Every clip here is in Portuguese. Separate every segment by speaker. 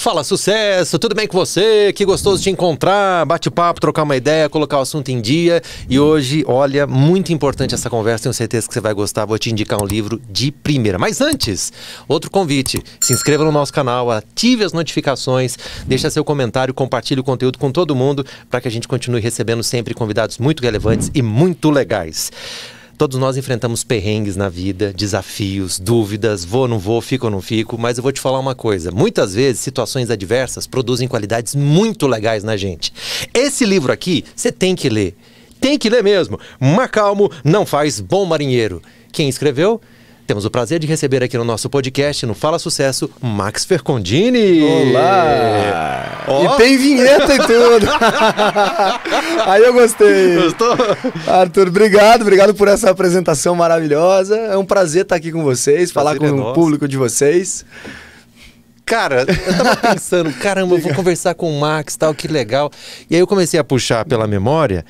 Speaker 1: Fala, sucesso! Tudo bem com você? Que gostoso te encontrar, bate-papo, trocar uma ideia, colocar o assunto em dia. E hoje, olha, muito importante essa conversa, tenho certeza que você vai gostar. Vou te indicar um livro de primeira. Mas antes, outro convite. Se inscreva no nosso canal, ative as notificações, deixa seu comentário, compartilhe o conteúdo com todo mundo para que a gente continue recebendo sempre convidados muito relevantes e muito legais. Todos nós enfrentamos perrengues na vida, desafios, dúvidas, vou ou não vou, fico ou não fico, mas eu vou te falar uma coisa. Muitas vezes, situações adversas produzem qualidades muito legais na gente. Esse livro aqui, você tem que ler. Tem que ler mesmo. Mar calmo não faz bom marinheiro. Quem escreveu? Temos o prazer de receber aqui no nosso podcast, no Fala Sucesso, Max Fercondini.
Speaker 2: Olá!
Speaker 1: Oh.
Speaker 2: E tem vinheta e tudo. Aí eu gostei.
Speaker 1: Gostou?
Speaker 2: Arthur, obrigado por essa apresentação maravilhosa. É um prazer estar aqui com vocês, falar com o público de vocês.
Speaker 1: Cara, eu tava pensando, caramba, eu vou conversar com o Max, tal, que legal. E aí eu comecei a puxar pela memória,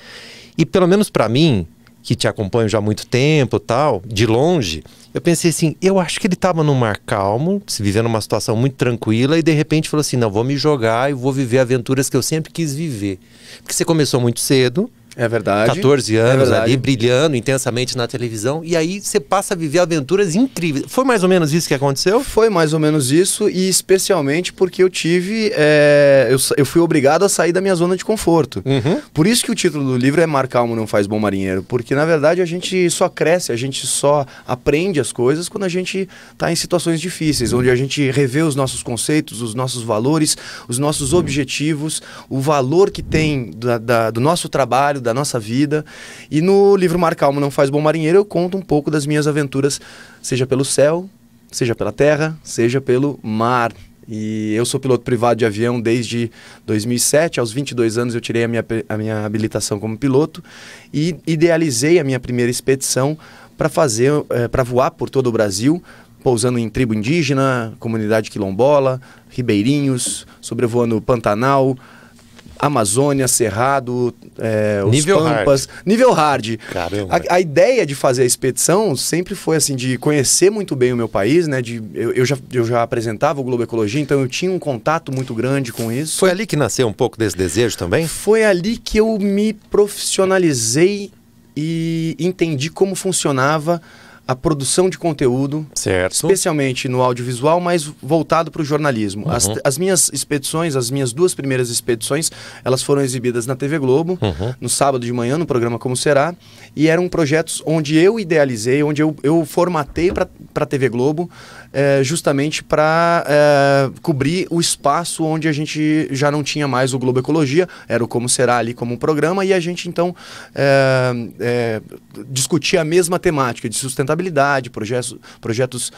Speaker 1: e pelo menos pra mim, que te acompanho já há muito tempo, tal, de longe, eu pensei assim, eu acho que ele estava num mar calmo, se vivendo uma situação muito tranquila, e de repente falou assim, não, vou me jogar e vou viver aventuras que eu sempre quis viver. Porque você começou muito cedo.
Speaker 2: É verdade.
Speaker 1: 14 anos ali, brilhando intensamente na televisão, e aí você passa a viver aventuras incríveis. Foi mais ou menos isso que aconteceu?
Speaker 2: Foi mais ou menos isso, e especialmente porque eu tive... eu fui obrigado a sair da minha zona de conforto.
Speaker 1: Uhum.
Speaker 2: Por isso que o título do livro é Mar Calmo Não Faz Bom Marinheiro, porque na verdade a gente só cresce, a gente só aprende as coisas quando a gente está em situações difíceis, onde a gente revê os nossos conceitos, os nossos valores, os nossos objetivos, o valor que tem do nosso trabalho, da nossa vida. E no livro Mar Calmo Não Faz Bom Marinheiro eu conto um pouco das minhas aventuras, seja pelo céu, seja pela terra, seja pelo mar. E eu sou piloto privado de avião desde 2007, aos 22 anos eu tirei a minha habilitação como piloto e idealizei a minha primeira expedição para voar por todo o Brasil, pousando em tribo indígena, comunidade quilombola, ribeirinhos, sobrevoando Pantanal, Amazônia, Cerrado, os
Speaker 1: nível
Speaker 2: Pampas,
Speaker 1: hard.
Speaker 2: Nível hard.
Speaker 1: Caramba.
Speaker 2: A ideia de fazer a expedição sempre foi assim, de conhecer muito bem o meu país, né? Eu já apresentava o Globo Ecologia, então eu tinha um contato muito grande com isso.
Speaker 1: Foi ali que nasceu um pouco desse desejo também?
Speaker 2: Foi ali que eu me profissionalizei e entendi como funcionava a produção de conteúdo,
Speaker 1: certo,
Speaker 2: especialmente no audiovisual, mas voltado para o jornalismo.
Speaker 1: Uhum.
Speaker 2: As minhas expedições, as minhas duas primeiras expedições, elas foram exibidas na TV Globo, no sábado de manhã, no programa Como Será, e eram projetos onde eu idealizei, onde eu formatei para a TV Globo, justamente para cobrir o espaço onde a gente já não tinha mais o Globo Ecologia, era o Como Será ali como um programa, e a gente então discutia a mesma temática de sustentabilidade, projetos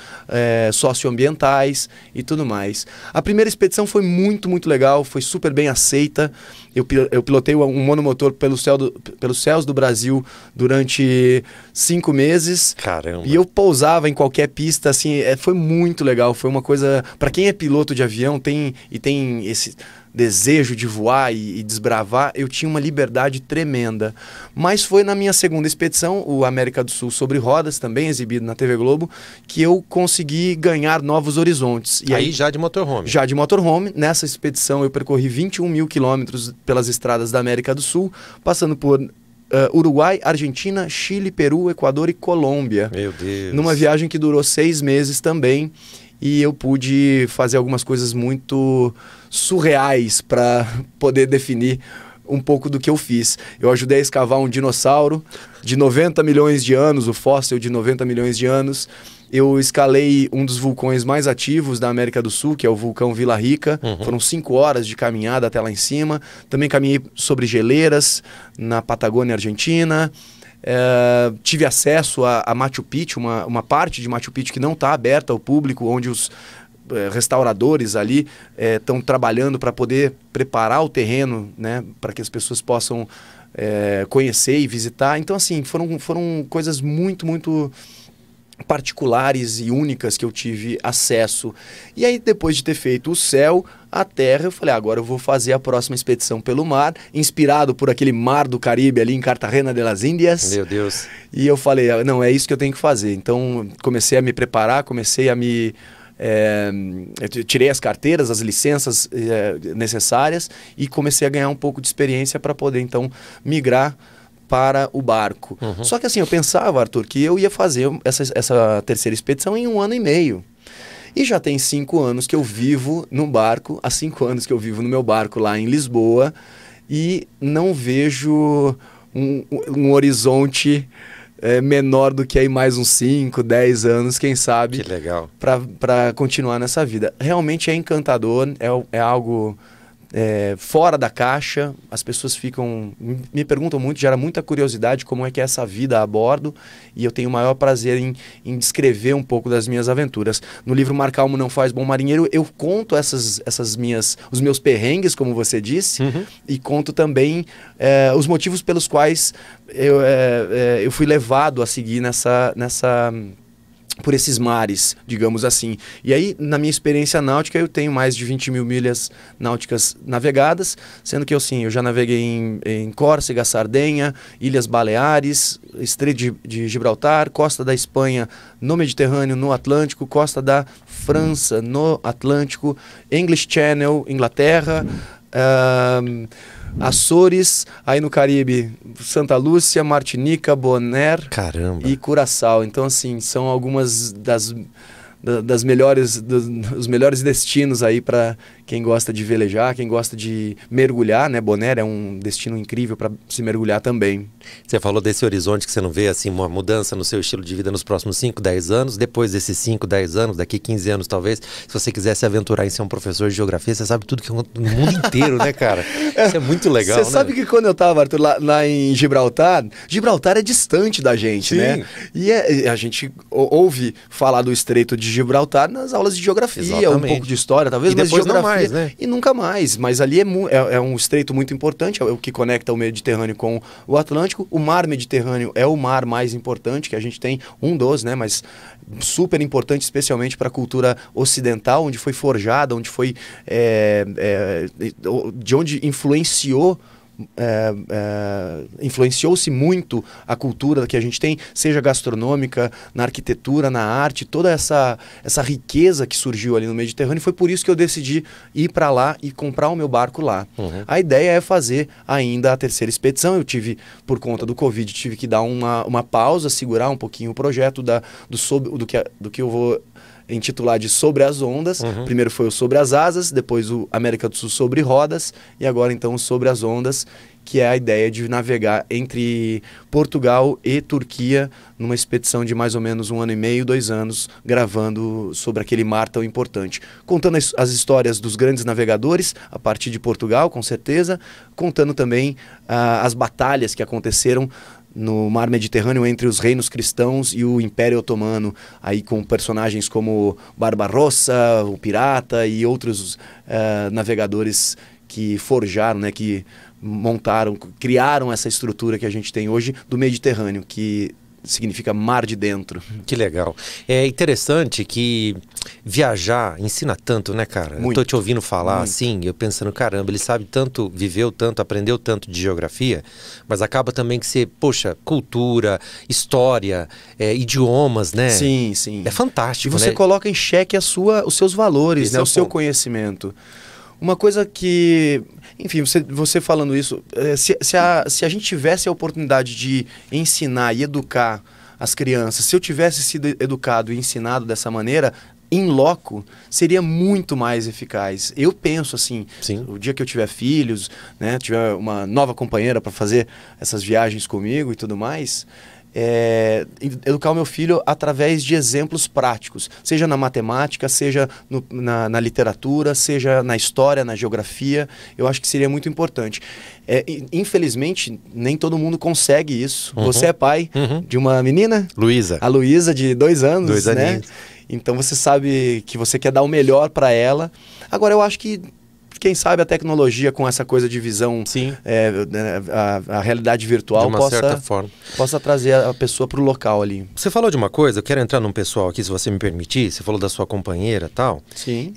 Speaker 2: socioambientais e tudo mais. A primeira expedição foi muito legal, foi super bem aceita. Eu pilotei um monomotor pelos céus do Brasil durante 5 meses.
Speaker 1: Caramba.
Speaker 2: E eu pousava em qualquer pista, assim, foi muito legal. Foi uma coisa... Para quem é piloto de avião tem esse desejo de voar e desbravar, eu tinha uma liberdade tremenda. Mas foi na minha segunda expedição, o América do Sul sobre rodas, também exibido na TV Globo, que eu consegui ganhar novos horizontes. E
Speaker 1: aí já de motorhome?
Speaker 2: Já de motorhome. Nessa expedição eu percorri 21 mil quilômetros pelas estradas da América do Sul, passando por Uruguai, Argentina, Chile, Peru, Equador e Colômbia.
Speaker 1: Meu Deus.
Speaker 2: Numa viagem que durou 6 meses também. E eu pude fazer algumas coisas muito surreais para poder definir um pouco do que eu fiz. Eu ajudei a escavar um dinossauro de 90 milhões de anos, o fóssil de 90 milhões de anos. Eu escalei um dos vulcões mais ativos da América do Sul, que é o vulcão Vila Rica. Foram 5 horas de caminhada até lá em cima. Também caminhei sobre geleiras na Patagônia Argentina. Tive acesso a Machu Picchu, uma parte de Machu Picchu que não está aberta ao público, onde os restauradores ali estão trabalhando para poder preparar o terreno, né, para que as pessoas possam conhecer e visitar. Então, assim, foram coisas muito particulares e únicas que eu tive acesso. E aí, depois de ter feito o céu, a terra, eu falei, agora eu vou fazer a próxima expedição pelo mar, inspirado por aquele mar do Caribe ali em Cartagena de las Indias.
Speaker 1: Meu Deus.
Speaker 2: E eu falei, não, é isso que eu tenho que fazer. Então, comecei a me preparar, comecei a me eu tirei as carteiras, as licenças necessárias e comecei a ganhar um pouco de experiência para poder então migrar para o barco. Só que assim, eu pensava, Arthur, que eu ia fazer essa terceira expedição em 1 ano e meio. E já tem 5 anos que eu vivo no barco, há 5 anos que eu vivo no meu barco lá em Lisboa e não vejo um horizonte menor do que aí mais uns 5, 10 anos, quem sabe,
Speaker 1: que legal,
Speaker 2: para continuar nessa vida. Realmente é encantador, é algo fora da caixa. As pessoas me perguntam muito, gera muita curiosidade como é que é essa vida a bordo, e eu tenho o maior prazer em descrever um pouco das minhas aventuras. No livro Mar Calmo Não Faz Bom Marinheiro, eu conto os meus perrengues, como você disse, e conto também os motivos pelos quais eu fui levado a seguir por esses mares, digamos assim. E aí, na minha experiência náutica, eu tenho mais de 20 mil milhas náuticas navegadas, sendo que eu já naveguei em Córcega, Sardenha, Ilhas Baleares, Estreito de Gibraltar, costa da Espanha no Mediterrâneo, no Atlântico, costa da França no Atlântico, English Channel, Inglaterra, Açores, aí no Caribe, Santa Lúcia, Martinica, Bonaire.
Speaker 1: Caramba.
Speaker 2: E Curaçao. Então, assim, são algumas dos melhores destinos aí para quem gosta de velejar, quem gosta de mergulhar, né? Bonaire é um destino incrível para se mergulhar também.
Speaker 1: Você falou desse horizonte que você não vê, assim, uma mudança no seu estilo de vida nos próximos 5, 10 anos. Depois desses 5, 10 anos, daqui 15 anos talvez, se você quiser se aventurar em ser um professor de geografia, você sabe tudo que no mundo inteiro, né, cara? Isso é muito legal, né?
Speaker 2: Você sabe que quando eu tava, Arthur, lá em Gibraltar é distante da gente, né? E a gente ouve falar do Estreito de Gibraltar nas aulas de geografia,
Speaker 1: exatamente,
Speaker 2: um pouco de história, talvez,
Speaker 1: e
Speaker 2: mas
Speaker 1: depois
Speaker 2: geografia,
Speaker 1: não mais, né?
Speaker 2: E nunca mais. Mas ali é um estreito muito importante, é o que conecta o Mediterrâneo com o Atlântico. O mar Mediterrâneo é o mar mais importante que a gente tem, um dos, né? Mas super importante, especialmente para a cultura ocidental, onde foi forjada, onde foi de onde influenciou-se muito a cultura que a gente tem, seja gastronômica, na arquitetura, na arte, toda essa riqueza que surgiu ali no Mediterrâneo. Foi por isso que eu decidi ir para lá e comprar o meu barco lá. A ideia é fazer ainda a terceira expedição. Eu tive, por conta do Covid, tive que dar uma pausa, segurar um pouquinho o projeto do que eu vou intitular de Sobre as Ondas. Primeiro foi o Sobre as Asas, depois o América do Sul Sobre Rodas, e agora então o Sobre as Ondas, que é a ideia de navegar entre Portugal e Turquia numa expedição de mais ou menos 1 ano e meio, 2 anos, gravando sobre aquele mar tão importante. Contando as histórias dos grandes navegadores, a partir de Portugal, com certeza, contando também as batalhas que aconteceram no mar Mediterrâneo entre os reinos cristãos e o Império Otomano, aí com personagens como Barbarossa, o pirata e outros navegadores que forjaram, né, que montaram, criaram essa estrutura que a gente tem hoje do Mediterrâneo, que significa mar de dentro.
Speaker 1: Que legal. É interessante que viajar ensina tanto, né, cara?
Speaker 2: Muito.
Speaker 1: Eu tô te ouvindo falar
Speaker 2: Muito.
Speaker 1: assim, eu pensando, caramba, ele sabe tanto, viveu tanto, aprendeu tanto de geografia, mas acaba também que ser, poxa, cultura, história, idiomas, né?
Speaker 2: Sim, sim.
Speaker 1: É fantástico,
Speaker 2: E você
Speaker 1: né?
Speaker 2: coloca em xeque os seus valores,
Speaker 1: Esse
Speaker 2: né?
Speaker 1: é
Speaker 2: O
Speaker 1: o
Speaker 2: seu
Speaker 1: ponto.
Speaker 2: conhecimento. Uma coisa que, enfim, você falando isso, se a gente tivesse a oportunidade de ensinar e educar as crianças, se eu tivesse sido educado e ensinado dessa maneira, in loco, seria muito mais eficaz. Eu penso assim,
Speaker 1: Sim.
Speaker 2: o dia que eu tiver filhos, né, tiver uma nova companheira para fazer essas viagens comigo e tudo mais, educar o meu filho através de exemplos práticos, seja na matemática, seja na literatura, seja na história, na geografia. Eu acho que seria muito importante. Infelizmente, nem todo mundo consegue isso. Você é pai de uma menina?
Speaker 1: Luísa.
Speaker 2: A Luísa, de 2 anos,
Speaker 1: 2
Speaker 2: né?
Speaker 1: aninhos.
Speaker 2: Então você sabe que você quer dar o melhor para ela. Agora, eu acho que quem sabe a tecnologia com essa coisa de visão,
Speaker 1: Sim.
Speaker 2: A realidade virtual
Speaker 1: De uma certa forma.
Speaker 2: possa trazer a pessoa para o local ali.
Speaker 1: Você falou de uma coisa, eu quero entrar num pessoal aqui, se você me permitir. Você falou da sua companheira e tal.
Speaker 2: Sim.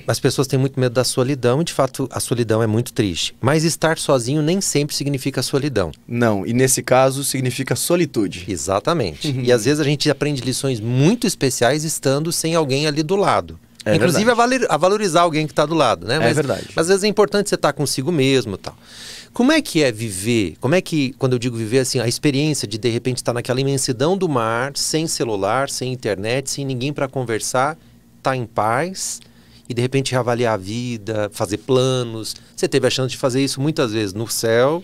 Speaker 1: As pessoas têm muito medo da solidão e, de fato, a solidão é muito triste. Mas estar sozinho nem sempre significa solidão.
Speaker 2: Não, e nesse caso significa solitude.
Speaker 1: Exatamente. E às vezes a gente aprende lições muito especiais estando sem alguém ali do lado. Inclusive a valorizar alguém que está do lado, né?
Speaker 2: É verdade.
Speaker 1: Mas às vezes é importante você estar consigo mesmo e tal. Como é que é viver? Como é que, quando eu digo viver, assim, a experiência de repente estar naquela imensidão do mar, sem celular, sem internet, sem ninguém para conversar, estar em paz e de repente reavaliar a vida, fazer planos. Você teve a chance de fazer isso muitas vezes no céu,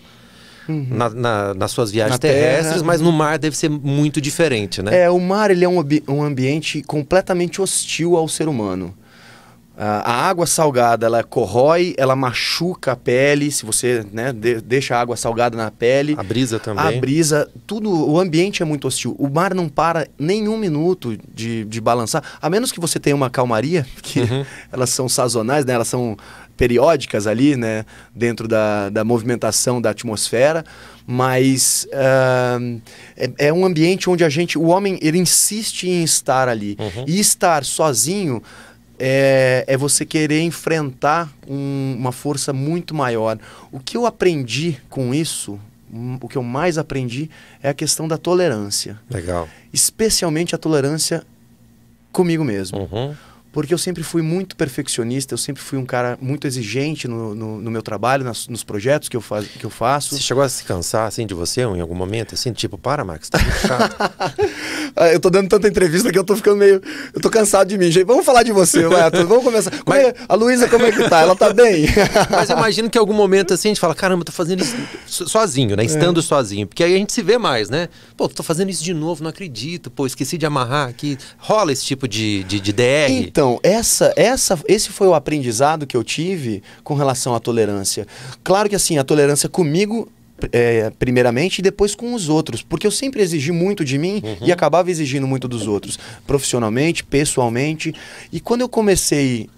Speaker 1: nas suas viagens terrestres,
Speaker 2: terra.
Speaker 1: mas no mar deve ser muito diferente, né?
Speaker 2: O mar ele é um ambiente completamente hostil ao ser humano. A água salgada, ela corrói, ela machuca a pele, se você deixa a água salgada na pele.
Speaker 1: A brisa também.
Speaker 2: A brisa, tudo, o ambiente é muito hostil. O mar não para nenhum minuto de balançar, a menos que você tenha uma calmaria, que elas são sazonais, né? Elas são periódicas ali, né? Dentro da movimentação da atmosfera. Mas é um ambiente onde o homem, ele insiste em estar ali. E estar sozinho é você querer enfrentar uma força muito maior. O que eu aprendi com isso, o que eu mais aprendi é a questão da tolerância.
Speaker 1: Legal.
Speaker 2: Especialmente a tolerância comigo mesmo. Porque eu sempre fui muito perfeccionista, eu sempre fui um cara muito exigente no meu trabalho, nos projetos que eu faço.
Speaker 1: Você chegou a se cansar assim de você em algum momento? Assim, tipo, para, Max, tá muito chato.
Speaker 2: Eu tô dando tanta entrevista que eu tô ficando meio... Eu tô cansado de mim, gente. Vamos falar de você, vai, Arthur. Vamos começar. A Luísa, como é que tá? Ela tá bem?
Speaker 1: Mas eu imagino que em algum momento assim a gente fala, caramba, tô fazendo isso sozinho, né? Estando sozinho. Porque aí a gente se vê mais, né? Pô, tô fazendo isso de novo, não acredito. Pô, esqueci de amarrar aqui. Rola esse tipo de DR?
Speaker 2: Então, esse foi o aprendizado que eu tive com relação à tolerância. Claro que assim, a tolerância comigo, primeiramente, e depois com os outros. Porque eu sempre exigi muito de mim e acabava exigindo muito dos outros. Profissionalmente, pessoalmente. E quando eu comecei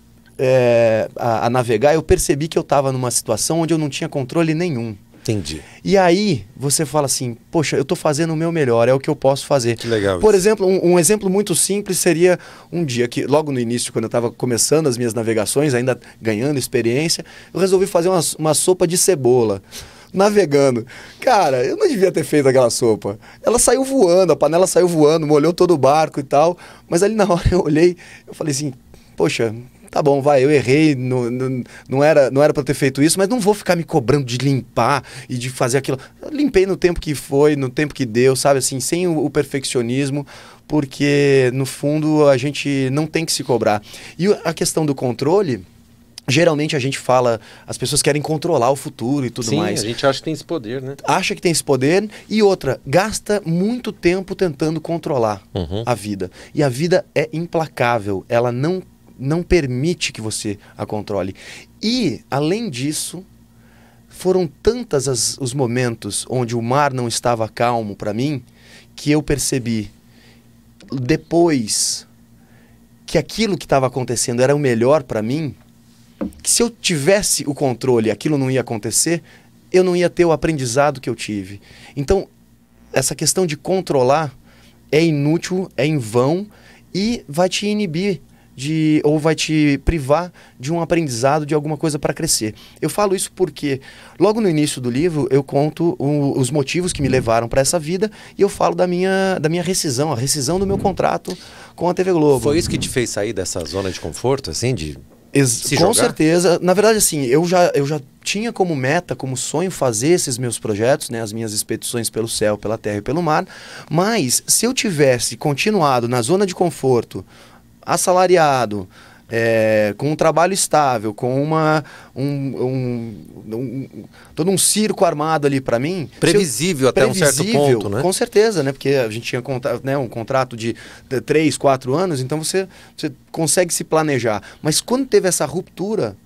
Speaker 2: a navegar, eu percebi que eu estava numa situação onde eu não tinha controle nenhum.
Speaker 1: Entendi.
Speaker 2: E aí você fala assim, poxa, eu estou fazendo o meu melhor, é o que eu posso fazer.
Speaker 1: Que legal.
Speaker 2: Por exemplo, um exemplo muito simples seria um dia que, logo no início, quando eu estava começando as minhas navegações, ainda ganhando experiência, eu resolvi fazer uma sopa de cebola. Navegando. Cara, eu não devia ter feito aquela sopa. Ela saiu voando, a panela saiu voando, molhou todo o barco e tal. Mas ali na hora eu olhei, eu falei assim, poxa... Tá bom, vai, eu errei, não era para eu ter feito isso, mas não vou ficar me cobrando de limpar e de fazer aquilo. Eu limpei no tempo que foi, no tempo que deu, sabe, assim, sem o perfeccionismo, porque, no fundo, a gente não tem que se cobrar. E a questão do controle, geralmente a gente fala, as pessoas querem controlar o futuro e tudo mais.
Speaker 1: Sim, a gente acha que tem esse poder, né?
Speaker 2: Acha que tem esse poder e outra, gasta muito tempo tentando controlar a vida. E a vida é implacável, ela não permite que você a controle. E, além disso, foram tantos os momentos onde o mar não estava calmo para mim, que eu percebi, depois, que aquilo que estava acontecendo era o melhor para mim, que se eu tivesse o controle e aquilo não ia acontecer, eu não ia ter o aprendizado que eu tive. Então, essa questão de controlar é inútil, é em vão e vai te inibir ou vai te privar de um aprendizado, de alguma coisa para crescer. Eu falo isso porque logo no início do livro eu conto os motivos que me levaram para essa vida e eu falo da minha rescisão, a rescisão do meu contrato com a TV Globo.
Speaker 1: Foi isso que te fez sair dessa zona de conforto, assim, de se
Speaker 2: com
Speaker 1: jogar?
Speaker 2: certeza. Na verdade, assim, eu já tinha como meta, como sonho fazer esses meus projetos, né, as minhas expedições pelo céu, pela terra e pelo mar, mas se eu tivesse continuado na zona de conforto, assalariado, com um trabalho estável, com todo um circo armado ali para mim.
Speaker 1: Previsível até um certo ponto, né?
Speaker 2: Com certeza, né? Porque a gente tinha um contrato de 3, 4 anos, então você consegue se planejar. Mas quando teve essa ruptura,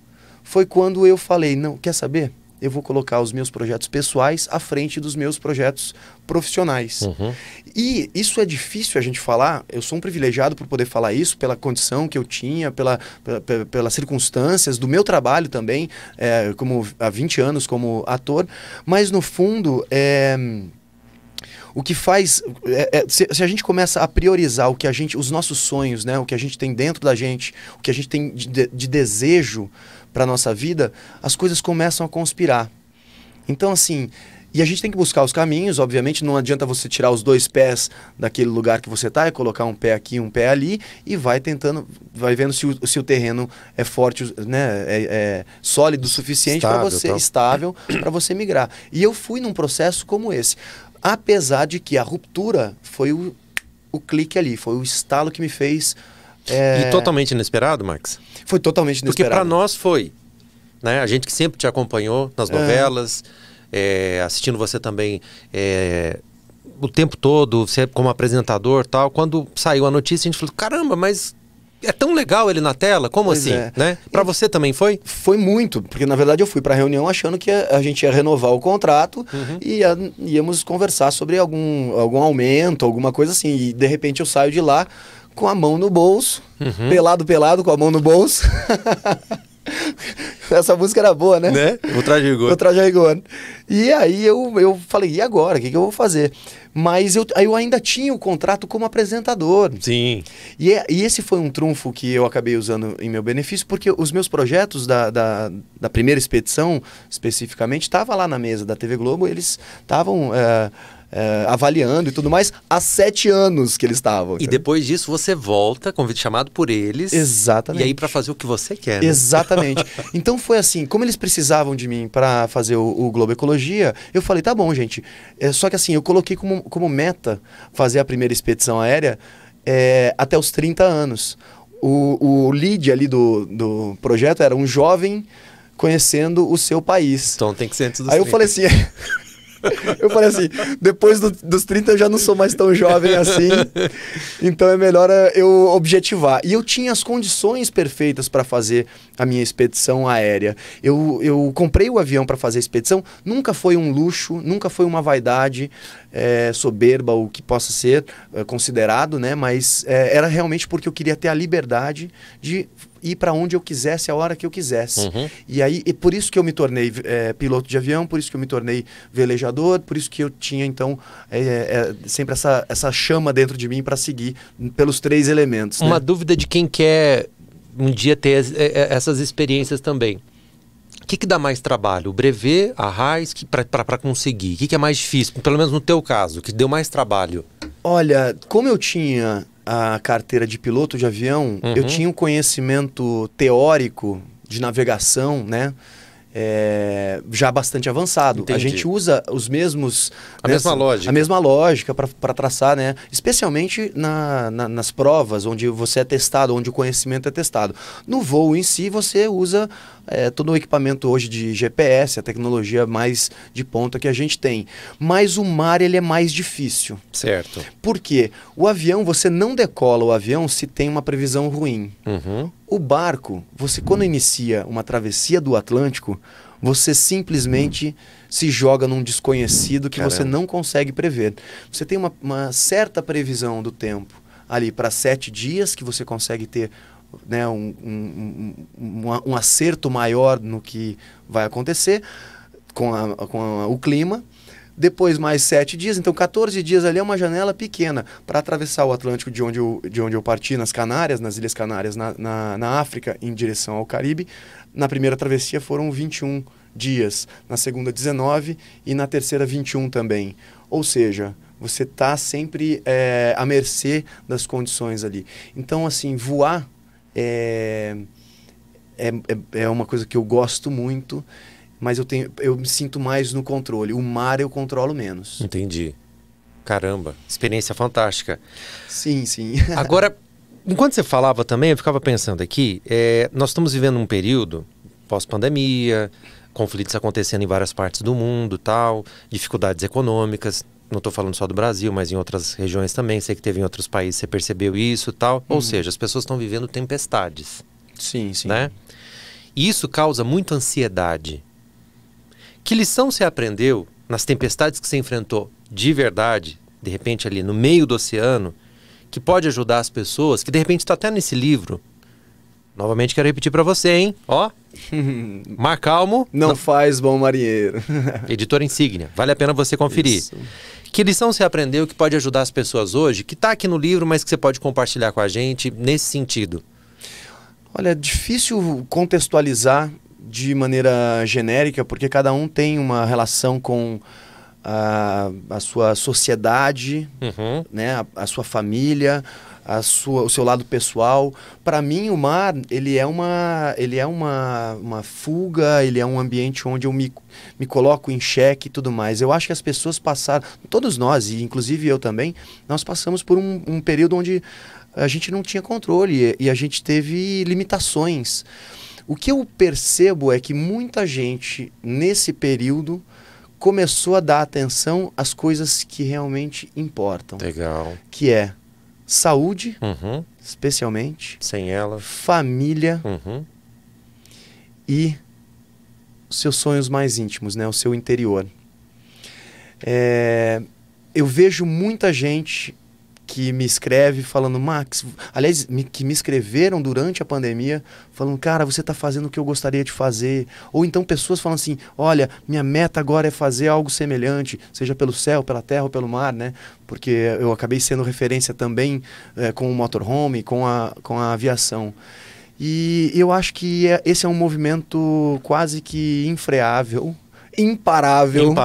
Speaker 2: foi quando eu falei, não, quer saber? eu vou colocar os meus projetos pessoais à frente dos meus projetos profissionais. E isso é difícil a gente falar, eu sou um privilegiado por poder falar isso, pela condição que eu tinha, pelas circunstâncias do meu trabalho também, como há 20 anos como ator, mas no fundo, o que faz, se a gente começa a priorizar os nossos sonhos, né, o que a gente tem dentro da gente, o que a gente tem de desejo para a nossa vida, as coisas começam a conspirar. Então, assim, e a gente tem que buscar os caminhos, obviamente, não adianta você tirar os 2 pés daquele lugar que você está e colocar um pé aqui, um pé ali, e vai vendo se o terreno é forte, né, é sólido o suficiente para você, estável, para você migrar. E eu fui num processo como esse. Apesar de que a ruptura foi o clique ali, foi o estalo que me fez...
Speaker 1: E totalmente inesperado, Max?
Speaker 2: Foi totalmente inesperado.
Speaker 1: Porque para nós foi, né? A gente que sempre te acompanhou nas novelas, assistindo você também o tempo todo, você como apresentador e tal. Quando saiu a notícia, a gente falou, caramba, mas... É tão legal ele na tela, como assim? Né? Para você também foi?
Speaker 2: Foi muito, porque na verdade eu fui para a reunião achando que a gente ia renovar o contrato e íamos conversar sobre algum aumento, alguma coisa assim. E de repente eu saio de lá com a mão no bolso, pelado, com a mão no bolso. Essa música era boa, né?
Speaker 1: O Traje a Rigor.
Speaker 2: O Traje a Rigor. E aí eu falei, e agora? O que eu vou fazer? Mas eu ainda tinha o contrato como apresentador.
Speaker 1: Sim.
Speaker 2: E esse foi um trunfo que eu acabei usando em meu benefício, porque os meus projetos da primeira expedição, especificamente, estavam lá na mesa da TV Globo, eles estavam... avaliando e tudo mais, há 7 anos que eles estavam.
Speaker 1: E depois disso você volta, convite chamado por eles.
Speaker 2: Exatamente.
Speaker 1: E aí para fazer o que você quer, né?
Speaker 2: Exatamente. Então foi assim, como eles precisavam de mim para fazer o Globo Ecologia, eu falei, tá bom, gente. Só que assim, eu coloquei como meta fazer a primeira expedição aérea até os 30 anos. O lead ali do projeto era um jovem conhecendo o seu país.
Speaker 1: Então tem que ser antes dos
Speaker 2: Aí
Speaker 1: 30.
Speaker 2: Eu falei assim... Eu falei assim, depois dos 30 eu já não sou mais tão jovem assim, então é melhor eu objetivar. E eu tinha as condições perfeitas para fazer a minha expedição aérea. Eu comprei o avião para fazer a expedição, nunca foi um luxo, nunca foi uma vaidade soberba, o que possa ser considerado, né? Mas era realmente porque eu queria ter a liberdade de ir para onde eu quisesse, a hora que eu quisesse. E por isso que eu me tornei piloto de avião, por isso que eu me tornei velejador, por isso que eu tinha, então, sempre essa chama dentro de mim para seguir pelos 3 elementos.
Speaker 1: Uma
Speaker 2: né?
Speaker 1: dúvida de quem quer um dia ter essas experiências também. O que dá mais trabalho? O brevet, a RAIS, para conseguir? O que é mais difícil? Pelo menos no teu caso, que deu mais trabalho?
Speaker 2: Olha, como eu tinha a carteira de piloto de avião, eu tinha um conhecimento teórico de navegação, né? Já bastante avançado.
Speaker 1: Entendi.
Speaker 2: A gente usa os mesmos...
Speaker 1: A mesma lógica.
Speaker 2: A mesma lógica para traçar, né? Especialmente nas provas, onde você é testado, onde o conhecimento é testado. No voo em si, você usa todo o equipamento hoje de GPS, a tecnologia mais de ponta que a gente tem. Mas o mar, ele é mais difícil.
Speaker 1: Certo.
Speaker 2: Por quê? O avião, você não decola o avião se tem uma previsão ruim. O barco, você quando inicia uma travessia do Atlântico, você simplesmente se joga num desconhecido que você não consegue prever. Você tem uma certa previsão do tempo ali para 7 dias, que você consegue ter, né, um acerto maior no que vai acontecer com o clima. Depois mais 7 dias, então 14 dias ali é uma janela pequena para atravessar o Atlântico de onde eu parti, nas Canárias, nas Ilhas Canárias, na África, em direção ao Caribe. Na primeira travessia foram 21 dias, na segunda 19 e na terceira 21 também. Ou seja, você está sempre à mercê das condições ali. Então, assim, voar é uma coisa que eu gosto muito, mas eu me sinto mais no controle. O mar eu controlo menos.
Speaker 1: Entendi. Caramba, experiência fantástica.
Speaker 2: Sim, sim.
Speaker 1: Agora, enquanto você falava também, eu ficava pensando aqui, nós estamos vivendo um período pós-pandemia, conflitos acontecendo em várias partes do mundo, tal, dificuldades econômicas. Não estou falando só do Brasil, mas em outras regiões também. Sei que teve em outros países, você percebeu isso, tal. Ou seja, as pessoas estão vivendo tempestades.
Speaker 2: Sim, sim.
Speaker 1: Né? E isso causa muita ansiedade. Que lição você aprendeu nas tempestades que você enfrentou de verdade, de repente ali no meio do oceano, que pode ajudar as pessoas, que de repente está até nesse livro? Novamente quero repetir para você, hein? Ó, Mar Calmo.
Speaker 2: Não faz bom marinheiro.
Speaker 1: Editora Insígnia. Vale a pena você conferir.
Speaker 2: Isso.
Speaker 1: Que lição você aprendeu que pode ajudar as pessoas hoje, que está aqui no livro, mas que você pode compartilhar com a gente nesse sentido?
Speaker 2: Olha, é difícil contextualizar de maneira genérica, porque cada um tem uma relação com a sua sociedade, né? A sua família, o seu lado pessoal. Para mim, o mar, ele é uma fuga, ele é um ambiente onde eu me coloco em xeque e tudo mais. Eu acho que as pessoas passaram, todos nós, e inclusive eu também, nós passamos por um período onde a gente não tinha controle e a gente teve limitações. O que eu percebo é que muita gente, nesse período, começou a dar atenção às coisas que realmente importam.
Speaker 1: Legal.
Speaker 2: Que é saúde, especialmente.
Speaker 1: Sem ela.
Speaker 2: Família e os seus sonhos mais íntimos, né? O seu interior. Eu vejo muita gente que me escreve falando, Max, aliás, que me escreveram durante a pandemia, falando, cara, você está fazendo o que eu gostaria de fazer. Ou então pessoas falando assim, olha, minha meta agora é fazer algo semelhante, seja pelo céu, pela terra ou pelo mar, né? Porque eu acabei sendo referência também com o motorhome, com a aviação. E eu acho que esse é um movimento quase que infreável, imparável.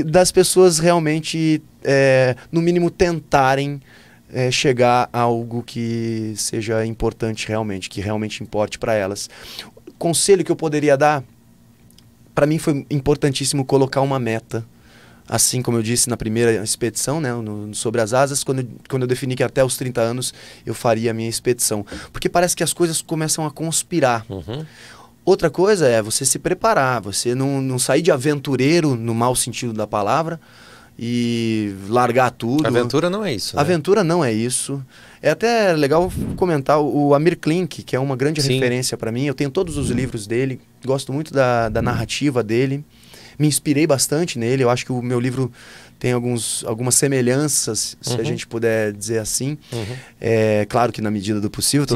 Speaker 2: Das pessoas realmente, no mínimo, tentarem chegar a algo que seja importante realmente, que realmente importe para elas. O conselho que eu poderia dar, para mim foi importantíssimo colocar uma meta. Assim como eu disse na primeira expedição, né, Sobre as Asas, quando eu defini que até os 30 anos eu faria a minha expedição. Porque parece que as coisas começam a conspirar. Outra coisa é você se preparar, você não sair de aventureiro no mau sentido da palavra e largar tudo.
Speaker 1: Aventura não é isso, né?
Speaker 2: Aventura não é isso. É até legal comentar o Amir Klink, que é uma grande referência para mim. Eu tenho todos os livros dele, gosto muito da narrativa dele. Me inspirei bastante nele, eu acho que o meu livro tem algumas semelhanças, se a gente puder dizer assim. Claro que na medida do possível.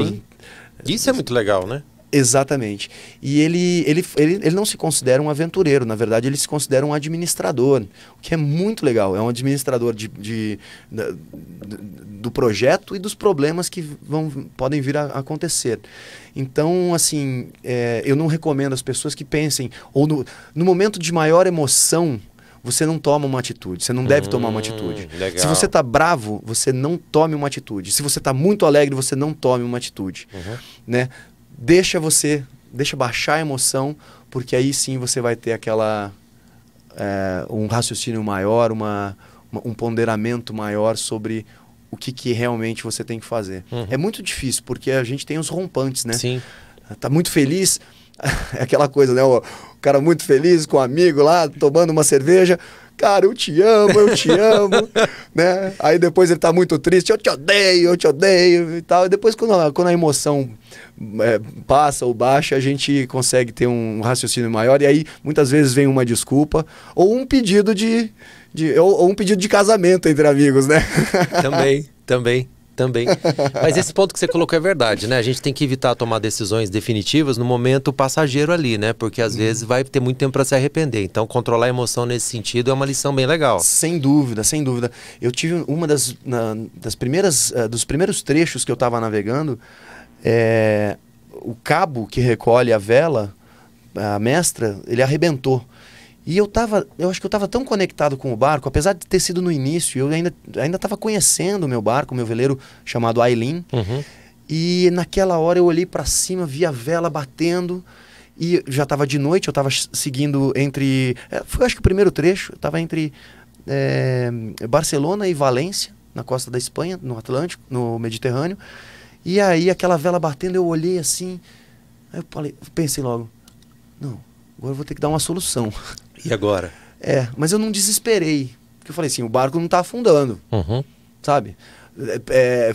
Speaker 1: Isso é muito legal, né?
Speaker 2: Exatamente. E ele não se considera um aventureiro, na verdade ele se considera um administrador, o que é muito legal. É um administrador do projeto e dos problemas que podem vir a acontecer. Então, assim, eu não recomendo às pessoas que pensem, ou no momento de maior emoção, você não toma uma atitude, você não deve tomar uma atitude.
Speaker 1: Legal.
Speaker 2: Se você está bravo, você não tome uma atitude. Se você está muito alegre, você não tome uma atitude. Né? Deixa baixar a emoção, porque aí sim você vai ter um raciocínio maior, um ponderamento maior sobre o que realmente você tem que fazer. É muito difícil, porque a gente tem os rompantes, né?
Speaker 1: Sim.
Speaker 2: Tá muito feliz, é aquela coisa, né? O cara muito feliz com um amigo lá, tomando uma cerveja. Cara, eu te amo, né? Aí depois ele tá muito triste, eu te odeio e tal. E depois quando a emoção passa ou baixa, a gente consegue ter um raciocínio maior. E aí muitas vezes vem uma desculpa ou um pedido ou um pedido de casamento entre amigos, né?
Speaker 1: Também. Mas esse ponto que você colocou é verdade, né? A gente tem que evitar tomar decisões definitivas no momento passageiro ali, né? Porque às vezes vai ter muito tempo para se arrepender. Então, controlar a emoção nesse sentido é uma lição bem legal.
Speaker 2: Sem dúvida. Eu tive uma dos primeiros trechos que eu estava navegando, o cabo que recolhe a vela, a mestra, ele arrebentou. E eu acho que eu estava tão conectado com o barco, apesar de ter sido no início, eu ainda estava conhecendo o meu barco, o meu veleiro chamado Aileen. E naquela hora eu olhei para cima, vi a vela batendo e já estava de noite, eu estava seguindo foi acho que o primeiro trecho, eu estava entre Barcelona e Valência, na costa da Espanha, no Atlântico, no Mediterrâneo. E aí aquela vela batendo, eu olhei assim, aí eu pensei logo, não, agora eu vou ter que dar uma solução.
Speaker 1: E agora?
Speaker 2: Mas eu não desesperei. Porque eu falei assim, o barco não está afundando. Sabe?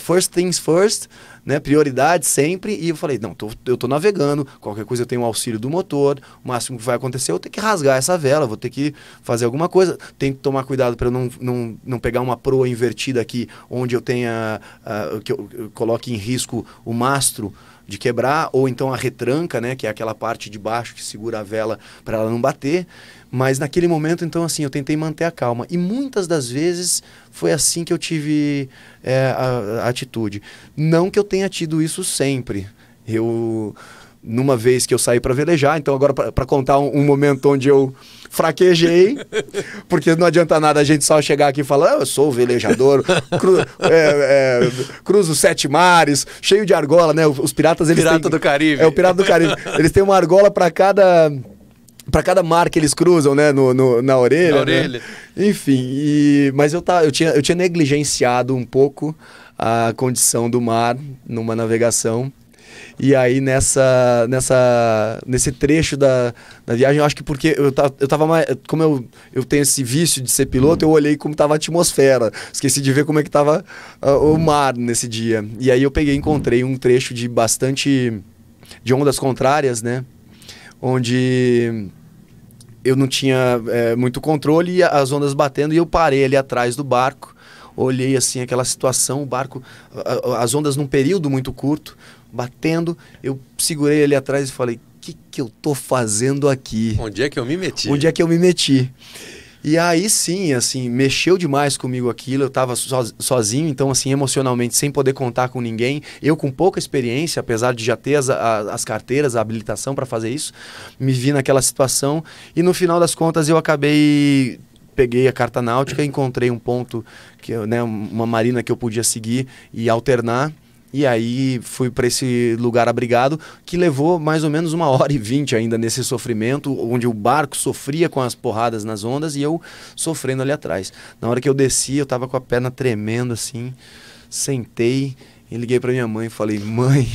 Speaker 2: first things first, né? Prioridade sempre. E eu falei, não, eu tô navegando, qualquer coisa eu tenho o auxílio do motor, o máximo que vai acontecer eu tenho que rasgar essa vela, vou ter que fazer alguma coisa. Tenho que tomar cuidado para não pegar uma proa invertida aqui, onde eu tenha, que eu coloque em risco o mastro de quebrar, ou então a retranca, né, que é aquela parte de baixo que segura a vela para ela não bater. Mas naquele momento, então, assim, eu tentei manter a calma. E muitas das vezes foi assim que eu tive a atitude. Não que eu tenha tido isso sempre. Numa vez que eu saí para velejar, então agora para contar um momento onde eu fraquejei, porque não adianta nada a gente só chegar aqui e falar, eu sou velejador, cruzo 7 mares, cheio de argola, né? Os piratas, eles
Speaker 1: Pirata do Caribe.
Speaker 2: o Pirata do Caribe. Eles têm uma argola para cada mar que eles cruzam, né? Na orelha.
Speaker 1: Na orelha.
Speaker 2: Né? Enfim, mas eu tinha negligenciado um pouco a condição do mar numa navegação. E aí nesse trecho da viagem, eu acho que porque eu tava mais, como eu tenho esse vício de ser piloto, eu olhei como tava a atmosfera, esqueci de ver como é que tava o mar nesse dia. E aí eu encontrei um trecho de ondas contrárias, né? Onde eu não tinha muito controle e as ondas batendo, e eu parei ali atrás do barco, olhei assim aquela situação, o barco, as ondas num período muito curto, batendo, eu segurei ali atrás e falei, o que eu tô fazendo aqui?
Speaker 1: Onde é que eu me meti?
Speaker 2: Onde é que eu me meti? E aí sim, assim, mexeu demais comigo aquilo, eu tava sozinho, então assim, emocionalmente, sem poder contar com ninguém, eu com pouca experiência, apesar de já ter as carteiras, a habilitação para fazer isso, me vi naquela situação e no final das contas eu peguei a carta náutica, encontrei um ponto, né, uma marina que eu podia seguir e alternar. E aí fui para esse lugar abrigado, que levou mais ou menos 1h20 ainda nesse sofrimento, onde o barco sofria com as porradas nas ondas e eu sofrendo ali atrás. Na hora que eu desci, eu estava com a perna tremendo assim, sentei e liguei para minha mãe e falei, mãe,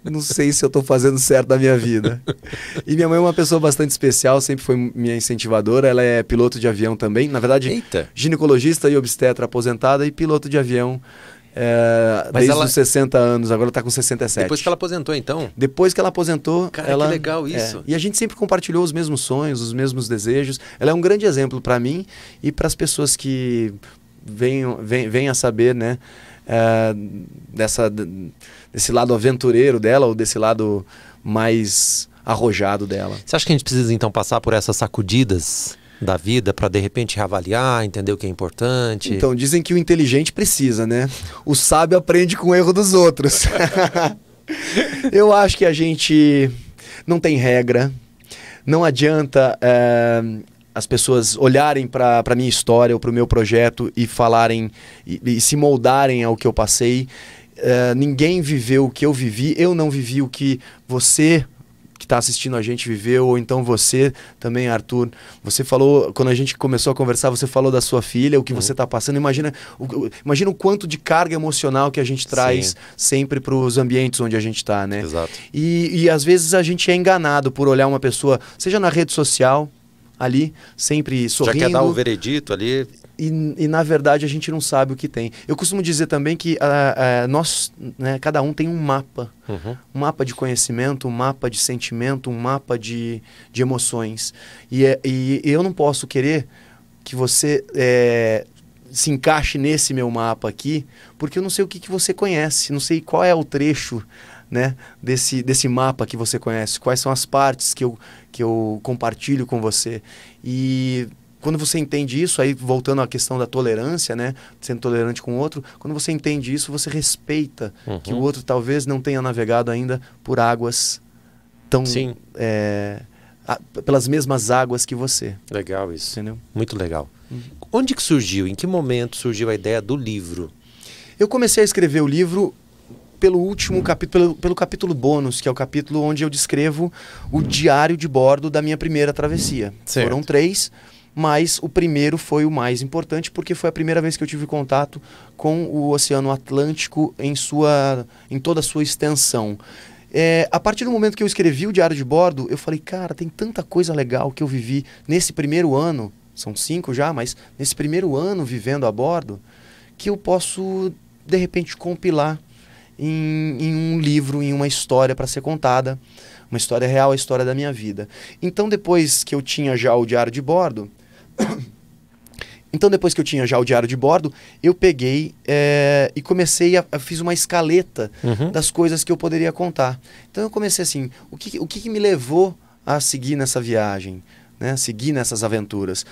Speaker 2: não sei se eu estou fazendo certo da minha vida. E minha mãe é uma pessoa bastante especial, sempre foi minha incentivadora, ela é piloto de avião também, na verdade,
Speaker 1: Eita.
Speaker 2: Ginecologista e obstetra aposentada e piloto de avião. Desde os 60 anos, agora está com 67.
Speaker 1: Depois que ela aposentou, então?
Speaker 2: Depois que ela aposentou...
Speaker 1: Cara, que legal isso.
Speaker 2: E a gente sempre compartilhou os mesmos sonhos, os mesmos desejos. Ela é um grande exemplo para mim e para as pessoas que vêm a saber, né, desse lado aventureiro dela ou desse lado mais arrojado dela.
Speaker 1: Você acha que a gente precisa, então, passar por essas sacudidas da vida para de repente reavaliar, entender o que é importante?
Speaker 2: Então, dizem que o inteligente precisa, né? O sábio aprende com o erro dos outros. Eu acho que a gente não tem regra, não adianta as pessoas olharem para a minha história ou para o meu projeto e falarem e se moldarem ao que eu passei. Ninguém viveu o que eu vivi, eu não vivi o que você que está assistindo a gente viveu, ou então você também, Arthur. Você falou, quando a gente começou a conversar, você falou da sua filha, o que você está passando. Imagina o quanto de carga emocional que a gente traz sempre para os ambientes onde a gente está, né?
Speaker 1: Exato.
Speaker 2: E às vezes a gente é enganado por olhar uma pessoa, seja na rede social, ali, sempre sorrindo.
Speaker 1: Já quer dar o veredito ali.
Speaker 2: E na verdade a gente não sabe o que tem. Eu costumo dizer também que nós, né, cada um tem um mapa. Um mapa de conhecimento, um mapa de sentimento, um mapa de emoções. E eu não posso querer que você se encaixe nesse meu mapa aqui, porque eu não sei o que você conhece, não sei qual é o trecho, né, desse mapa que você conhece, quais são as partes que eu compartilho com você. E quando você entende isso, aí voltando à questão da tolerância, né, sendo tolerante com o outro, quando você entende isso, você respeita que o outro talvez não tenha navegado ainda por águas tão... pelas mesmas águas que você.
Speaker 1: Legal isso.
Speaker 2: Entendeu?
Speaker 1: Muito legal. Onde que surgiu? Em que momento surgiu a ideia do livro?
Speaker 2: Eu comecei a escrever o livro pelo último capítulo, pelo capítulo bônus, que é o capítulo onde eu descrevo o diário de bordo da minha primeira travessia.
Speaker 1: Certo.
Speaker 2: Foram 3, mas o primeiro foi o mais importante, porque foi a primeira vez que eu tive contato com o Oceano Atlântico em toda a sua extensão. A partir do momento que eu escrevi o diário de bordo, eu falei, cara, tem tanta coisa legal que eu vivi nesse primeiro ano, são 5 já, mas nesse primeiro ano vivendo a bordo, que eu posso, de repente, compilar em um livro, em uma história para ser contada, uma história real, a história da minha vida. Então, depois que eu tinha já o diário de bordo, eu peguei e comecei fiz uma escaleta das coisas que eu poderia contar. Então, eu comecei assim, o que me levou a seguir nessa viagem, né? Seguir nessas aventuras?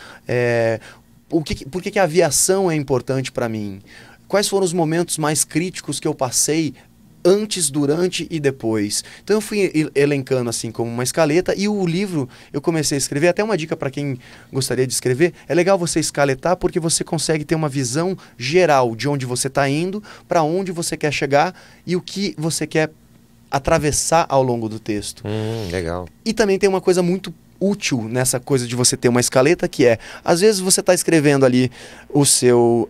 Speaker 2: Por que a aviação é importante para mim? Quais foram os momentos mais críticos que eu passei antes, durante e depois? Então eu fui elencando assim como uma escaleta, e o livro eu comecei a escrever. Até uma dica para quem gostaria de escrever: é legal você escaletar, porque você consegue ter uma visão geral de onde você está indo, para onde você quer chegar e o que você quer atravessar ao longo do texto.
Speaker 1: Legal.
Speaker 2: E também tem uma coisa muito útil nessa coisa de você ter uma escaleta, que é, às vezes você está escrevendo ali o seu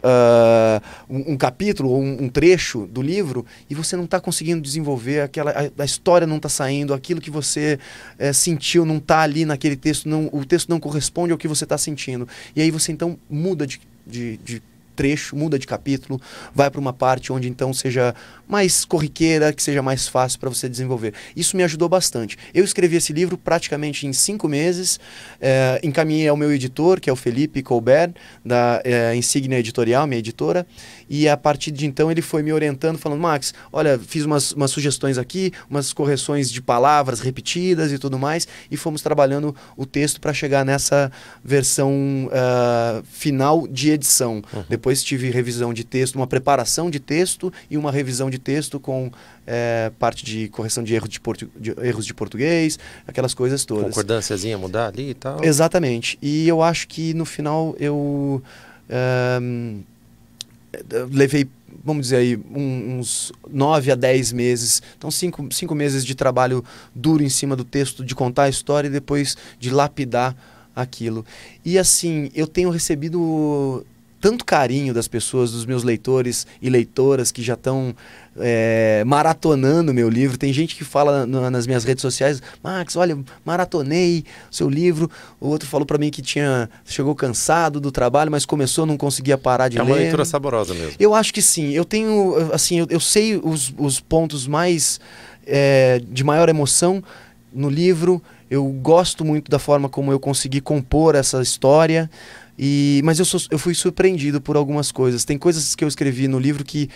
Speaker 2: um capítulo ou um trecho do livro e você não está conseguindo desenvolver a história, não está saindo, aquilo que você sentiu não está ali naquele texto, o texto não corresponde ao que você está sentindo, e aí você então muda de trecho, muda de capítulo, vai para uma parte onde então seja mais corriqueira, que seja mais fácil para você desenvolver. Isso me ajudou bastante. Eu escrevi esse livro praticamente em 5 meses, encaminhei ao meu editor, que é o Felipe Colbert, da Insignia Editorial, minha editora, e a partir de então ele foi me orientando, falando: Max, olha, fiz umas sugestões aqui, umas correções de palavras repetidas e tudo mais, e fomos trabalhando o texto para chegar nessa versão final de edição. Depois tive revisão de texto, uma preparação de texto e uma revisão de texto com parte de correção de erros de português, aquelas coisas todas.
Speaker 1: Concordânciazinha mudar ali e tal.
Speaker 2: Exatamente. E eu acho que no final eu levei, vamos dizer aí, uns 9 a 10 meses. Então 5 meses de trabalho duro em cima do texto, de contar a história e depois de lapidar aquilo. E assim, eu tenho recebido tanto carinho das pessoas, dos meus leitores e leitoras que já estão maratonando meu livro. Tem gente que fala nas minhas redes sociais: Max, olha, maratonei o seu livro. O outro falou para mim que chegou cansado do trabalho, mas começou, não conseguia parar de ler.
Speaker 1: É uma leitura saborosa mesmo.
Speaker 2: Eu acho que sim. Eu tenho, assim, eu sei os pontos mais de maior emoção no livro. Eu gosto muito da forma como eu consegui compor essa história. Mas eu fui surpreendido por algumas coisas. Tem coisas que eu escrevi no livro que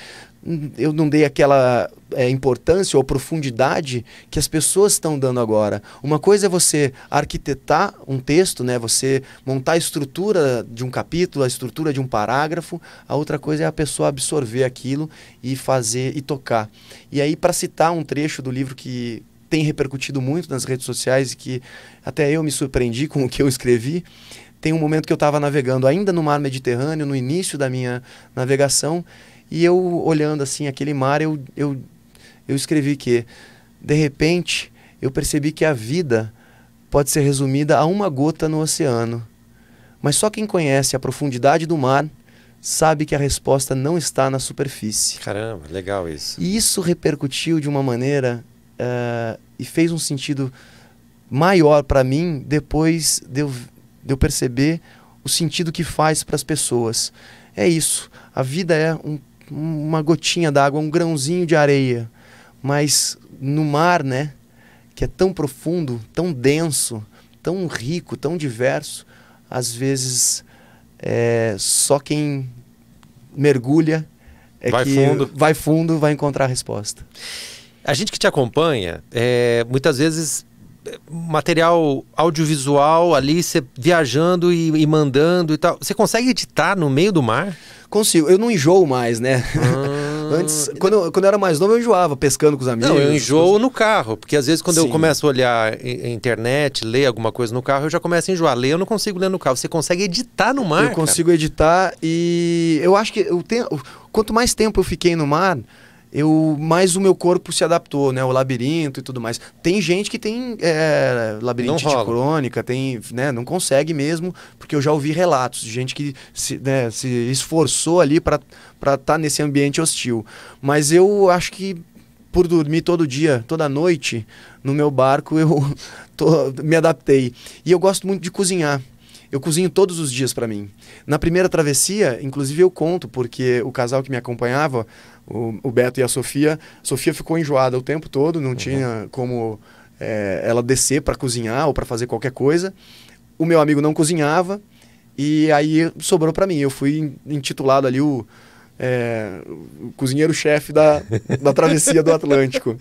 Speaker 2: eu não dei aquela importância ou profundidade que as pessoas estão dando agora. Uma coisa é você arquitetar um texto, né? Você montar a estrutura de um capítulo, a estrutura de um parágrafo. A outra coisa é a pessoa absorver aquilo e fazer e tocar. E aí, para citar um trecho do livro que tem repercutido muito nas redes sociais e que até eu me surpreendi com o que eu escrevi, tem um momento que eu estava navegando ainda no mar Mediterrâneo, no início da minha navegação, e eu olhando assim aquele mar, eu escrevi que, de repente, eu percebi que a vida pode ser resumida a uma gota no oceano. Mas só quem conhece a profundidade do mar sabe que a resposta não está na superfície.
Speaker 1: Caramba, legal isso.
Speaker 2: E isso repercutiu de uma maneira e fez um sentido maior para mim depois de eu perceber o sentido que faz para as pessoas. É isso. A vida é uma gotinha d'água, um grãozinho de areia. Mas no mar, né, que é tão profundo, tão denso, tão rico, tão diverso, às vezes só quem mergulha vai fundo, vai encontrar a resposta.
Speaker 1: A gente que te acompanha, muitas vezes material audiovisual ali, você viajando e mandando e tal. Você consegue editar no meio do mar?
Speaker 2: Consigo. Eu não enjoo mais, né? Antes, quando eu era mais novo, eu enjoava pescando com os amigos.
Speaker 1: Não, eu enjoo no carro, porque às vezes quando eu começo a olhar a internet, ler alguma coisa no carro, eu já começo a enjoar. Ler eu não consigo ler no carro. Você consegue editar no mar?
Speaker 2: Eu consigo editar, e eu acho que quanto mais tempo eu fiquei no mar, mais o meu corpo se adaptou, né? O labirinto e tudo mais. Tem gente que tem labirintite crônica, né? Não consegue mesmo, porque eu já ouvi relatos de gente que se esforçou ali para estar nesse ambiente hostil. Mas eu acho que por dormir todo dia, toda noite, no meu barco, eu me adaptei. E eu gosto muito de cozinhar. Eu cozinho todos os dias para mim. Na primeira travessia, inclusive eu conto, porque o casal que me acompanhava, o Beto e a Sofia ficou enjoada o tempo todo, não tinha como ela descer para cozinhar ou para fazer qualquer coisa. O meu amigo não cozinhava e aí sobrou para mim. Eu fui intitulado ali o cozinheiro-chefe da travessia do Atlântico.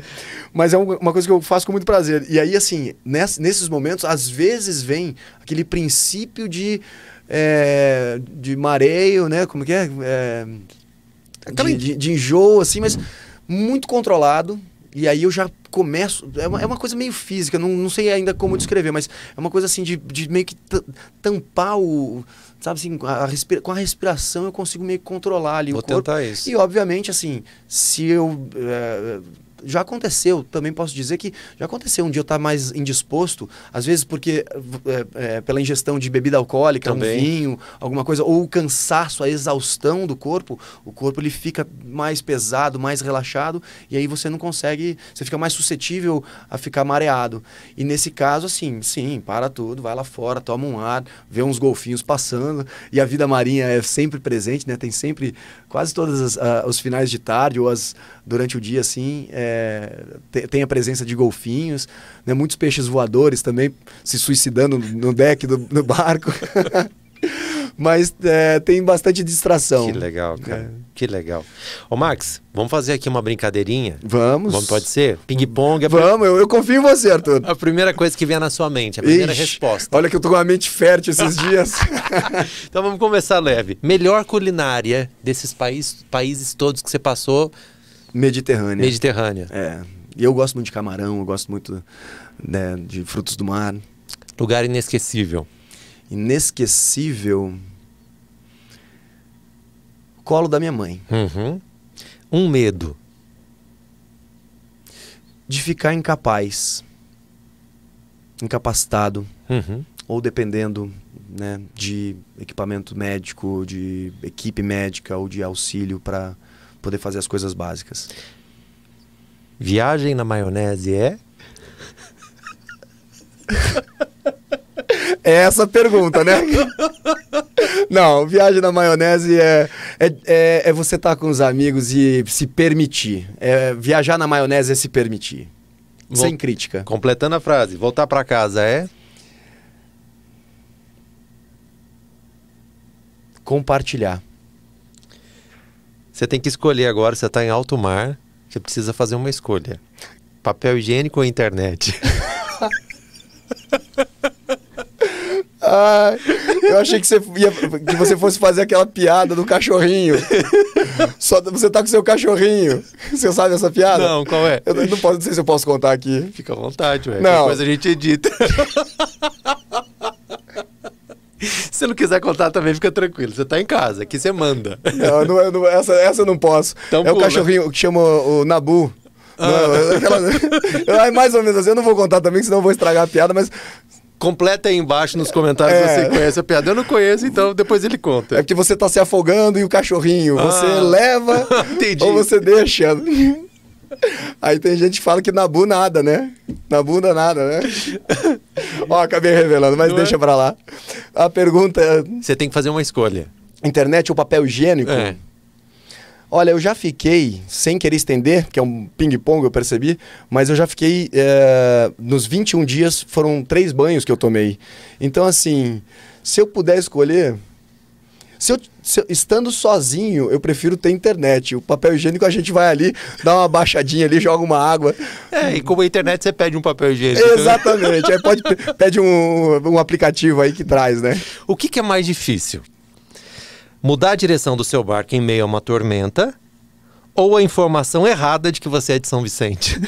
Speaker 2: Mas é uma coisa que eu faço com muito prazer. E aí, assim, nesses momentos, às vezes vem aquele princípio de mareio, né? Como que é? De enjoo, assim, mas muito controlado. E aí eu já começo... É uma coisa meio física, não sei ainda como descrever, mas é uma coisa assim de meio que tampar o... Sabe assim, com a respiração eu consigo meio que controlar ali o corpo. Vou
Speaker 1: tentar isso.
Speaker 2: E obviamente, assim, se eu... já aconteceu, também posso dizer que já aconteceu um dia eu estar mais indisposto, às vezes porque pela ingestão de bebida alcoólica, também. Um vinho, alguma coisa, ou o cansaço, a exaustão do corpo, o corpo ele fica mais pesado, mais relaxado, e aí você não consegue, você fica mais suscetível a ficar mareado. E nesse caso, assim, sim, para tudo, vai lá fora, toma um ar, vê uns golfinhos passando, e a vida marinha é sempre presente, né? Tem sempre, quase todos os finais de tarde, ou durante o dia, assim, tem a presença de golfinhos, né? Muitos peixes voadores também se suicidando no deck do barco. Mas tem bastante distração.
Speaker 1: Que legal, cara. Que legal. Ô, Max, vamos fazer aqui uma brincadeirinha?
Speaker 2: Vamos.
Speaker 1: Pode ser? Ping-pong?
Speaker 2: Vamos, eu confio em você, Arthur.
Speaker 1: A primeira coisa que vem na sua mente, a primeira resposta.
Speaker 2: Olha que eu tô com uma mente fértil esses dias.
Speaker 1: Então vamos começar leve. Melhor culinária desses países todos que você passou?
Speaker 2: Mediterrânea. E eu gosto muito de camarão, eu gosto muito de frutos do mar.
Speaker 1: Lugar inesquecível?
Speaker 2: Inesquecível... Colo da minha mãe.
Speaker 1: Uhum. Um medo?
Speaker 2: De ficar incapacitado, ou dependendo, né, de equipamento médico, de equipe médica ou de auxílio para poder fazer as coisas básicas.
Speaker 1: Viagem na maionese é?
Speaker 2: É essa a pergunta, né? Não, viagem na maionese é você estar com os amigos e se permitir. Viajar na maionese é se permitir. Sem crítica.
Speaker 1: Completando a frase, voltar para casa é?
Speaker 2: Compartilhar.
Speaker 1: Você tem que escolher agora, você está em alto mar, você precisa fazer uma escolha. Papel higiênico ou internet?
Speaker 2: Eu achei que você fosse fazer aquela piada do cachorrinho. Só você tá com seu cachorrinho. Você sabe essa piada?
Speaker 1: Não, qual é?
Speaker 2: Eu não sei se eu posso contar aqui.
Speaker 1: Fica à vontade, ué.
Speaker 2: Não.
Speaker 1: Depois a gente edita. Se você não quiser contar também, fica tranquilo. Você tá em casa, aqui você manda.
Speaker 2: Essa eu não posso.
Speaker 1: Então,
Speaker 2: o cachorrinho que chama o Nabu. Mais ou menos assim, eu não vou contar também, senão eu vou estragar a piada, mas...
Speaker 1: Completa aí embaixo nos comentários se você conhece a piada. Eu não conheço, então depois ele conta.
Speaker 2: É que você tá se afogando e o cachorrinho, você leva ou você deixa. Aí tem gente que fala que Nabu nada, né? Na bunda nada, né? Acabei revelando, mas deixa pra lá. A pergunta é...
Speaker 1: Você tem que fazer uma escolha.
Speaker 2: Internet ou papel higiênico? Olha, eu já fiquei, sem querer estender, que é um ping-pong, eu percebi, mas eu já fiquei, nos 21 dias, foram 3 banhos que eu tomei. Então, assim, se eu puder escolher, estando sozinho, eu prefiro ter internet. O papel higiênico a gente vai ali, dá uma baixadinha ali, joga uma água.
Speaker 1: E como a internet você pede um papel higiênico.
Speaker 2: Exatamente, aí pede um aplicativo aí que traz, né?
Speaker 1: O que é mais difícil? Mudar a direção do seu barco em meio a uma tormenta ou a informação errada de que você é de São Vicente?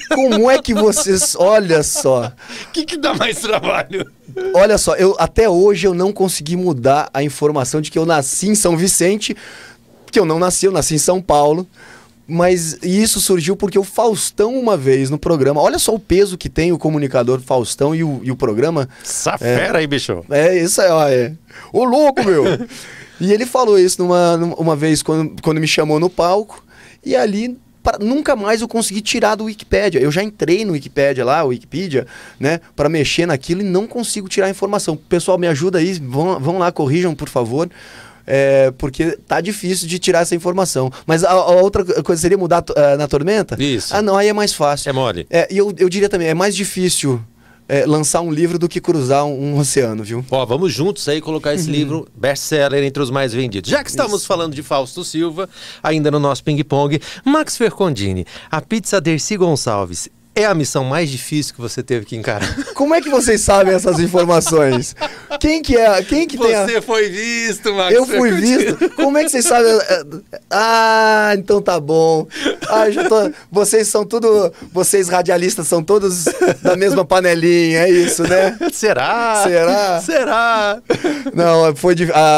Speaker 2: Como é que vocês... Olha só.
Speaker 1: O que dá mais trabalho?
Speaker 2: Olha só, até hoje eu não consegui mudar a informação de que eu nasci em São Vicente, que eu não nasci, eu nasci em São Paulo. Mas isso surgiu porque o Faustão, uma vez no programa... Olha só o peso que tem o comunicador Faustão e o programa...
Speaker 1: Essa fera aí, bicho.
Speaker 2: Isso aí, Ô, louco, meu! E ele falou isso uma vez quando me chamou no palco. E ali nunca mais eu consegui tirar do Wikipedia. Eu já entrei no Wikipedia lá, o Wikipedia, né, para mexer naquilo e não consigo tirar a informação. Pessoal, me ajuda aí, vão lá, corrijam, por favor. Porque tá difícil de tirar essa informação. Mas a outra coisa seria mudar na Tormenta?
Speaker 1: Isso.
Speaker 2: Ah, não, aí é mais fácil.
Speaker 1: É mole.
Speaker 2: E eu diria também, é mais difícil lançar um livro do que cruzar um oceano, viu?
Speaker 1: Ó, vamos juntos aí colocar esse livro best-seller entre os mais vendidos. Já que estamos falando de Fausto Silva, ainda no nosso ping-pong, Max Fercondini, a pizza Dercy Gonçalves é a missão mais difícil que você teve que encarar?
Speaker 2: Como é que vocês sabem essas informações? Quem que
Speaker 1: Você foi visto, Max.
Speaker 2: Eu fui visto? Como é que vocês sabem? Ah, então tá bom. Ah, vocês são tudo... Vocês radialistas são todos da mesma panelinha, é isso, né?
Speaker 1: Será?
Speaker 2: Não, a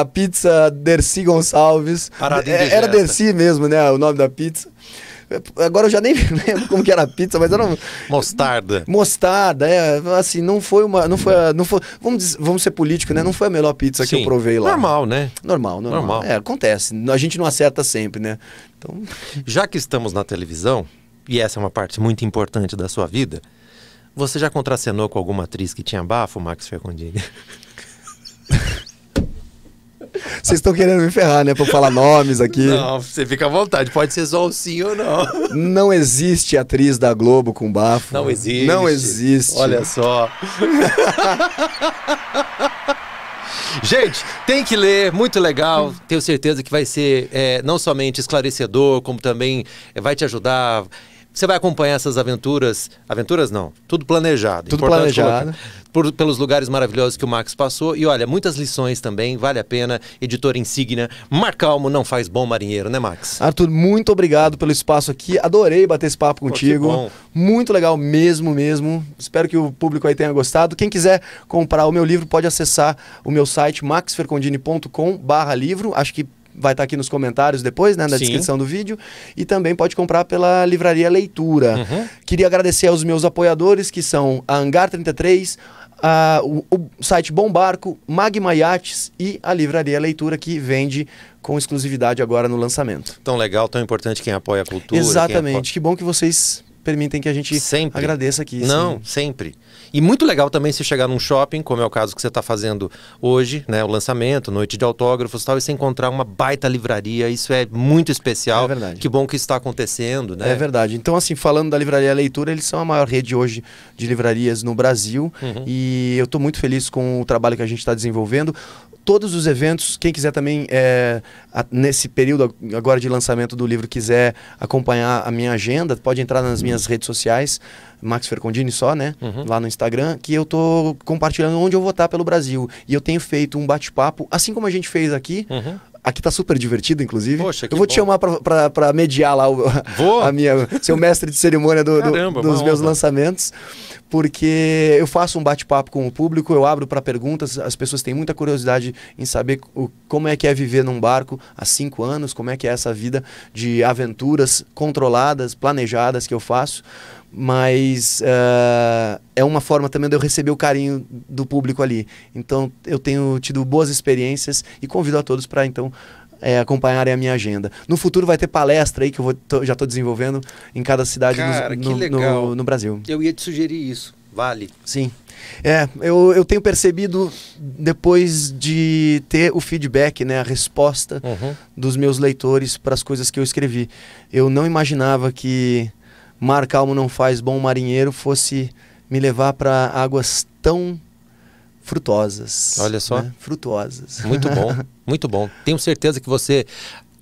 Speaker 2: pizza Dercy Gonçalves. Era Dercy mesmo, né? O nome da pizza. Agora eu já nem lembro como que era a pizza, mas era
Speaker 1: Mostarda.
Speaker 2: Mostarda, assim, não foi, vamos ser político, né? Não foi a melhor pizza que eu provei lá.
Speaker 1: Normal, né?
Speaker 2: Normal. Acontece. A gente não acerta sempre, né? Então...
Speaker 1: Já que estamos na televisão, e essa é uma parte muito importante da sua vida, você já contracenou com alguma atriz que tinha bafo, Max Fercondini?
Speaker 2: Vocês estão querendo me ferrar, né? Pra eu falar nomes aqui.
Speaker 1: Não, você fica à vontade. Pode ser só o sim ou não.
Speaker 2: Não existe atriz da Globo com bafo.
Speaker 1: Não existe.
Speaker 2: Não existe.
Speaker 1: Olha só. Gente, tem que ler, muito legal. Tenho certeza que vai ser não somente esclarecedor, como também vai te ajudar. Você vai acompanhar essas aventuras. Aventuras não, tudo planejado.
Speaker 2: Tudo planejado.
Speaker 1: Pelos lugares maravilhosos que o Max passou. E olha, muitas lições também, vale a pena. Editora insígnia, Mar Calmo não faz bom marinheiro, né, Max?
Speaker 2: Arthur, muito obrigado pelo espaço aqui. Adorei bater esse papo contigo.
Speaker 1: Que bom.
Speaker 2: Muito legal mesmo. Espero que o público aí tenha gostado. Quem quiser comprar o meu livro pode acessar o meu site maxfercondini.com/livro. Acho que vai estar aqui nos comentários depois, né, na descrição do vídeo. E também pode comprar pela Livraria Leitura. Queria agradecer aos meus apoiadores, que são a Hangar 33, o site Bom Barco, Magma Yachts e a Livraria Leitura, que vende com exclusividade agora no lançamento.
Speaker 1: Tão legal, tão importante quem apoia a cultura.
Speaker 2: Exatamente. Que bom que vocês permitem que a gente agradeça aqui.
Speaker 1: Não, sempre. E muito legal também se chegar num shopping, como é o caso que você está fazendo hoje, né? O lançamento, noite de autógrafos e tal, e você encontrar uma baita livraria. Isso é muito especial.
Speaker 2: É verdade.
Speaker 1: Que bom que isso está acontecendo, né?
Speaker 2: É verdade. Então, assim, falando da Livraria Leitura, eles são a maior rede hoje de livrarias no Brasil. E eu estou muito feliz com o trabalho que a gente está desenvolvendo. Todos os eventos, quem quiser também, nesse período agora de lançamento do livro, quiser acompanhar a minha agenda, pode entrar nas minhas redes sociais, Max Fercondini só, né? Lá no Instagram, que eu tô compartilhando onde eu vou estar pelo Brasil. E eu tenho feito um bate-papo, assim como a gente fez aqui. Aqui tá super divertido, inclusive.
Speaker 1: Poxa,
Speaker 2: eu vou te chamar pra mediar lá ser o mestre de cerimônia dos meus lançamentos. Porque eu faço um bate-papo com o público, eu abro para perguntas, as pessoas têm muita curiosidade em saber como é que é viver num barco há 5 anos, como é que é essa vida de aventuras controladas, planejadas que eu faço. Mas é uma forma também de eu receber o carinho do público ali. Então eu tenho tido boas experiências e convido a todos para então acompanharem a minha agenda. No futuro vai ter palestra aí que já estou desenvolvendo em cada cidade no Brasil.
Speaker 1: Eu ia te sugerir isso. Vale.
Speaker 2: Sim. Eu tenho percebido, depois de ter o feedback, né, a resposta dos meus leitores para as coisas que eu escrevi. Eu não imaginava que Mar Calmo não faz bom marinheiro fosse me levar para águas tão frutosas.
Speaker 1: Olha só.
Speaker 2: Né? Frutuosas.
Speaker 1: Muito bom, muito bom. Tenho certeza que você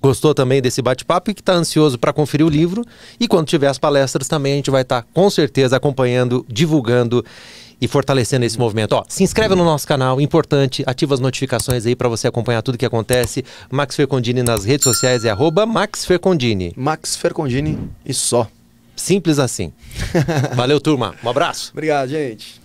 Speaker 1: gostou também desse bate-papo e que está ansioso para conferir o livro. E quando tiver as palestras também a gente vai estar com certeza acompanhando, divulgando e fortalecendo esse movimento. Ó, se inscreve no nosso canal, importante, ativa as notificações aí para você acompanhar tudo que acontece. Max Fercondini nas redes sociais é @Max Fercondini.
Speaker 2: Max Fercondini e só.
Speaker 1: Simples assim. Valeu, turma. Um abraço.
Speaker 2: Obrigado, gente.